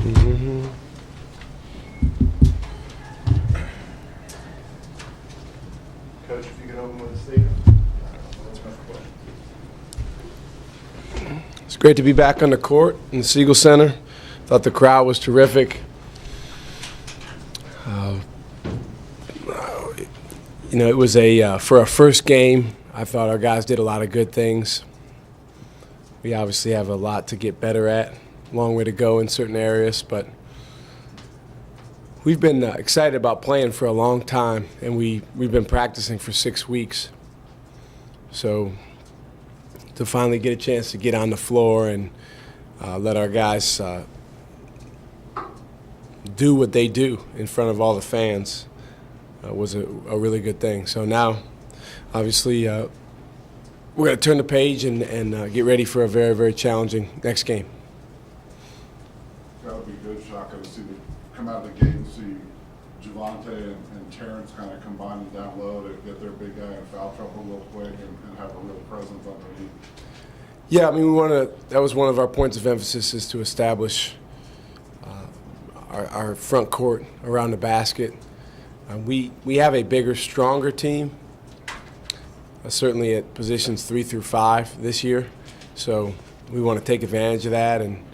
Mm-hmm. Coach, if you could open with a statement. It's great to be back on the court in the Siegel Center. Thought the crowd was terrific. It was for our first game, I thought our guys did a lot of good things. We obviously have a lot to get better at, long way to go in certain areas, but we've been excited about playing for a long time, and we've been practicing for 6 weeks. So to finally get a chance to get on the floor and let our guys do what they do in front of all the fans was a really good thing. So now, obviously, we're going to turn the page and get ready for a very, very challenging next game. It's got to be good, Shaka, to see come out of the gate and see Javonte and Terrence kind of combining down low to get their big guy in foul trouble real quick and have a real presence underneath. Yeah, I mean, that was one of our points of emphasis, is to establish our front court around the basket. We have a bigger, stronger team, certainly at positions 3 through 5 this year. So we want to take advantage of that. And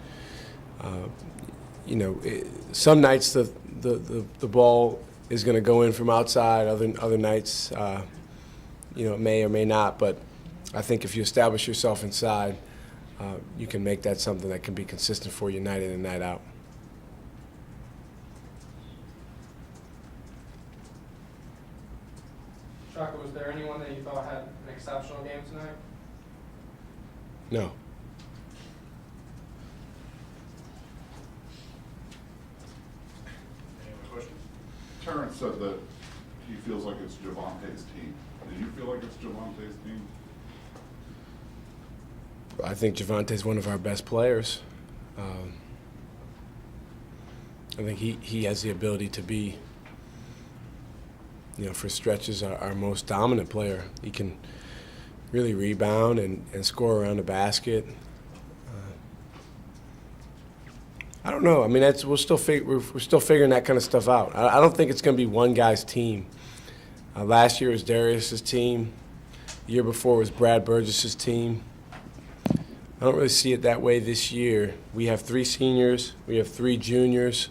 some nights the ball is going to go in from outside. Other nights, it may or may not. But I think if you establish yourself inside, you can make that something that can be consistent for you night in and night out. Shaka, was there anyone that you thought had an exceptional game tonight? No. Any other questions? Terrence said that he feels like it's Javonte's team. Do you feel like it's Javonte's team? I think Javonte's one of our best players. I think he has the ability to be, for stretches, our most dominant player. He can really rebound and score around the basket. I don't know. I mean, we're still figuring that kind of stuff out. I don't think it's going to be one guy's team. Last year was Darius's team. The year before was Brad Burgess's team. I don't really see it that way this year. We have 3 seniors. We have 3 juniors.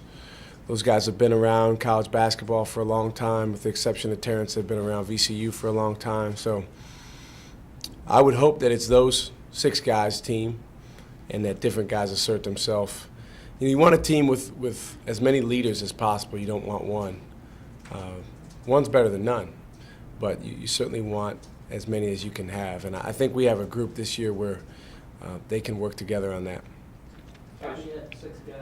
Those guys have been around college basketball for a long time, with the exception of Terrence, they've been around VCU for a long time. So I would hope that it's those 6 guys' team and that different guys assert themselves. You want a team with as many leaders as possible. You don't want one. One's better than none, but you certainly want as many as you can have. And I think we have a group this year where they can work together on that. You had 6 guys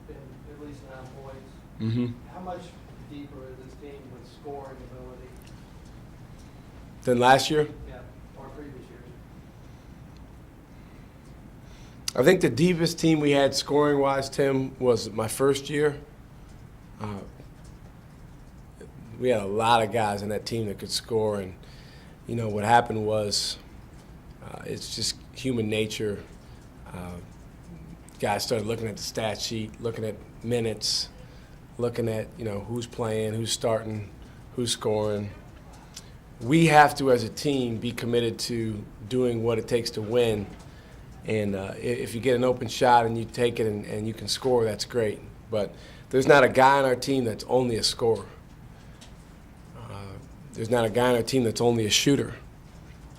and at least 9 points. Mm-hmm. How much deeper is this team with scoring ability? Than last year? Yeah, or previous years? I think the deepest team we had scoring-wise, Tim, was my first year. We had a lot of guys in that team that could score, and what happened was it's just human nature. Guys started looking at the stat sheet, looking at minutes, looking at who's playing, who's starting, who's scoring. We have to, as a team, be committed to doing what it takes to win. And if you get an open shot and you take it and you can score, that's great. But there's not a guy on our team that's only a scorer. There's not a guy on our team that's only a shooter.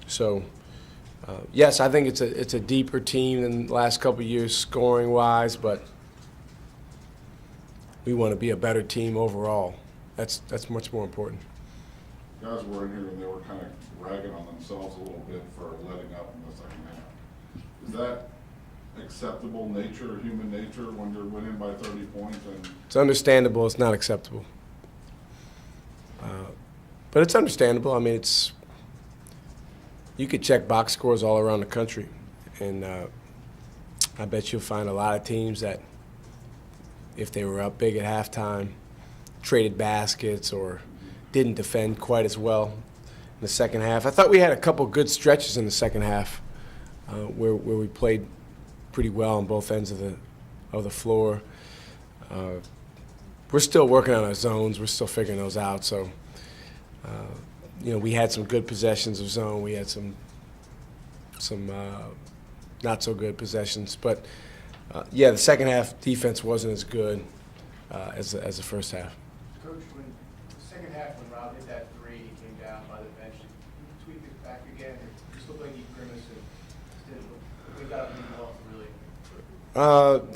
So, yes, I think it's a deeper team than the last couple of years scoring-wise, but we want to be a better team overall. That's much more important. Guys were in here and they were kind of ragging on themselves a little bit for letting up in the second half. Is that acceptable nature, human nature, when you're winning by 30 points? It's understandable. It's not acceptable. But it's understandable. I mean, you could check box scores all around the country, and I bet you'll find a lot of teams that, if they were up big at halftime, traded baskets or didn't defend quite as well in the second half. I thought we had a couple good stretches in the second half where we played pretty well on both ends of the floor. we're still working on our zones. We're still figuring those out. So, we had some good possessions of zone. We had some not so good possessions. But, the second half defense wasn't as good as the first half. Coach, when the second half, when Rob hit that three, he came down by the bench. Did you tweak it back again, or you still like he grimaced and we got up and he lost, really?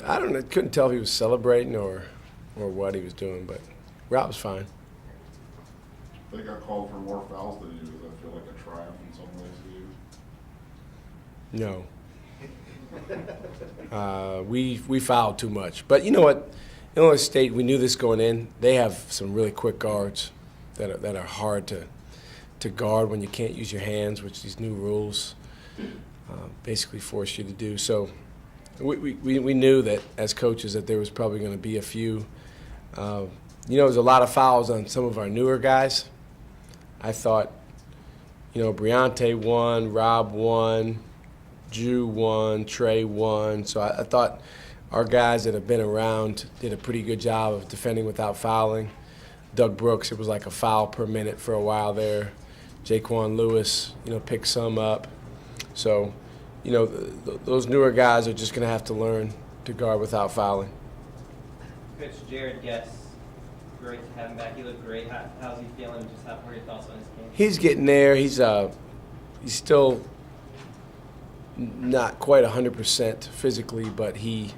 I don't know. Couldn't tell if he was celebrating or what he was doing, but Rob was fine. They got called for more fouls than you. Does that feel like a triumph in some ways to you? No. We fouled too much. But you know what? Illinois State, we knew this going in. They have some really quick guards that are hard to guard when you can't use your hands, which these new rules basically force you to do. So we knew that as coaches that there was probably going to be a few. There's a lot of fouls on some of our newer guys. I thought, Briante won, Rob won, Drew won, Trey won. So I thought our guys that have been around did a pretty good job of defending without fouling. Doug Brooks, it was like a foul per minute for a while there. Jaquan Lewis, picked some up. So, those newer guys are just going to have to learn to guard without fouling. Coach Jared Guess, great to have him back. He looked great. How's he feeling? Just what are your thoughts on his game? He's getting there. He's still not quite 100% physically, but he's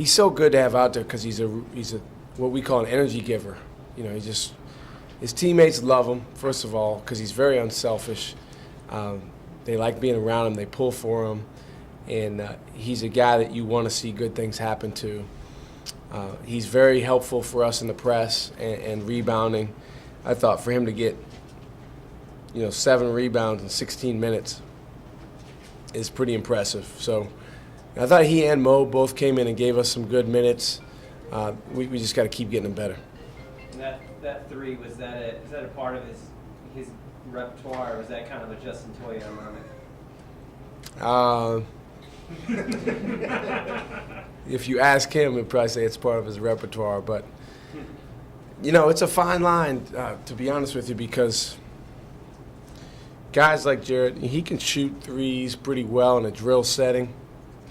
so good to have out there because he's a what we call an energy giver. His teammates love him, first of all, because he's very unselfish. They like being around him. They pull for him, and he's a guy that you want to see good things happen to. He's very helpful for us in the press and rebounding. I thought for him to get 7 rebounds in 16 minutes is pretty impressive. So I thought he and Mo both came in and gave us some good minutes. We just got to keep getting them better. And that three, is that a part of his repertoire, or was that kind of a Justin Toya moment? If you ask him, he'll probably say it's part of his repertoire. But, it's a fine line, to be honest with you, because guys like Jared, he can shoot threes pretty well in a drill setting.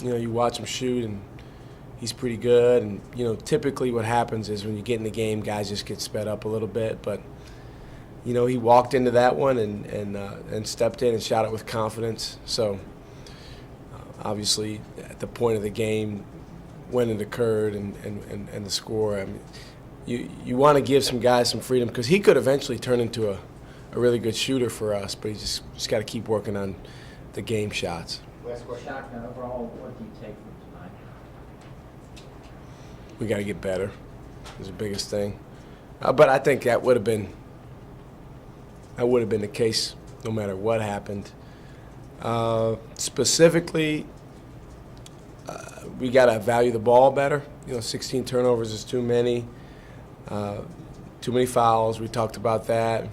You watch him shoot, and he's pretty good. And, typically what happens is when you get in the game, guys just get sped up a little bit. But, he walked into that one and stepped in and shot it with confidence. So, obviously, at the point of the game, when it occurred and the score, I mean, you want to give some guys some freedom because he could eventually turn into a really good shooter for us, but he just got to keep working on the game shots. Last question. Shotgun, overall, what do you take from tonight? We got to get better is the biggest thing. But I think that would have been the case no matter what happened. Specifically, we got to value the ball better. 16 turnovers is too many. Too many fouls. We talked about that.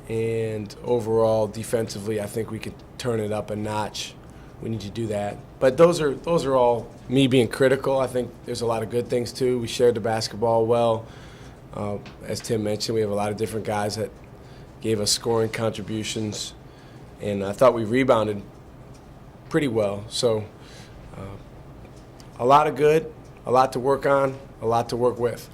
And overall, defensively, I think we could turn it up a notch. We need to do that. But those are all me being critical. I think there's a lot of good things too. We shared the basketball well. As Tim mentioned, we have a lot of different guys that gave us scoring contributions, and I thought we rebounded pretty well. So a lot of good, a lot to work on, a lot to work with.